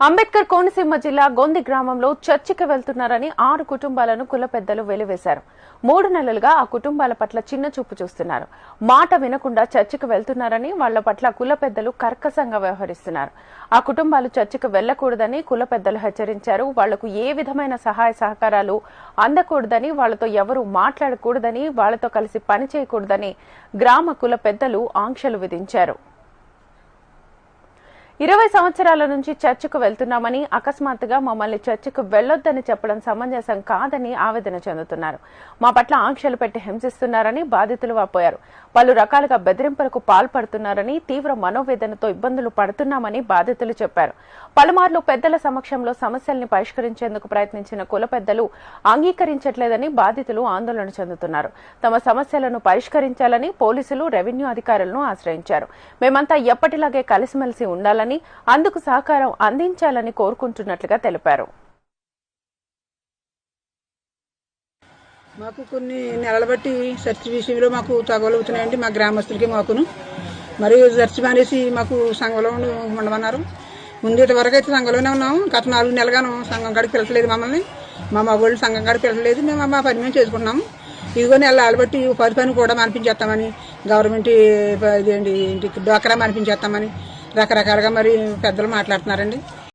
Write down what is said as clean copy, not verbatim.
అంబేద్కర్ కోనసీమ జిల్లా గొంది గ్రామంలో చర్చికి వెళ్తున్నారని 6 కుటుంబాలను కుల పెద్దలు వెలివేశారు. 3 నెలలుగా ఆ కుటుంబాల పట్ల చిన్న చూపు చూస్తున్నారు. మాట వినకుండా చర్చికి వెళ్తున్నారని వాళ్ల పట్ల కుల పెద్దలు కర్కశంగా వ్యవహరిస్తున్నారు. ఆ కుటుంబాలు చర్చికి వెళ్లకూడదని కుల పెద్దలు హెచ్చరించారు. వాళ్లకు ఏ విధమైన సహాయ సహకారాలు అందకూడదని, వాళ్లతో ఎవరూ మాట్లాడకూడదని, వాళ్లతో కలిసి పని చేయకూడదని గ్రామ కుల పెద్దలు ఆంక్షలు విధించారు. 20 సంవత్సరాల నుంచి చర్చికి వెళ్తున్నామని, అకస్మాత్తుగా మమ్మల్ని చర్చికి వెళ్లొద్దని చెప్పడం సమంజసం కాదని ఆవేదన చెందుతున్నారు. మా పట్ల ఆంక్షలు పెట్టి హింసిస్తున్నారని బాధితులు వాపోయారు. పలు రకాలుగా బెదిరింపులకు పాల్పడుతున్నారని, తీవ్ర మనోవేదనతో ఇబ్బందులు పడుతున్నామని బాధితులు చెప్పారు. పలుమార్లు పెద్దల సమక్షంలో సమస్యల్ని పరిష్కరించేందుకు ప్రయత్నించిన కుల పెద్దలు అంగీకరించట్లేదని బాధితులు ఆందోళన చెందుతున్నారు. తమ సమస్యలను పరిష్కరించాలని పోలీసులు, రెవెన్యూ అధికారులను ఆశ్రయించారు. మేమంతా ఎప్పటిలాగే కలిసిమెలిసి ఉండాలని, అందుకు సహకారం అందించాలని కోరుకుంటున్నట్లుగా తెలిపారు. మాకు కొన్ని నెలల బట్టి చర్చి విషయంలో మాకు తగవలు అవుతున్నాయండి. మా గ్రామస్తులకి మాకును మరియు చర్చి మానేసి మాకు సంఘంలో ఉండమన్నారు. ముందు వరకు అయితే సంఘంలోనే ఉన్నాము. గత 4 నెలలుగాను సంఘం కాడికి పిలచలేదు మమ్మల్ని. మా మగవాళ్ళు సంఘం కాడికి పిలచలేదు. మేము మా పని మేము చేసుకుంటున్నాము. ఇదిగో నెలలు బట్టి ఉపాధి పని కూడా అనిపించేస్తామని, గవర్నమెంట్ ఇదేంటి డ్వాక్రా అనిపించేస్తామని రకరకాలుగా మరి పెద్దలు మాట్లాడుతున్నారండి.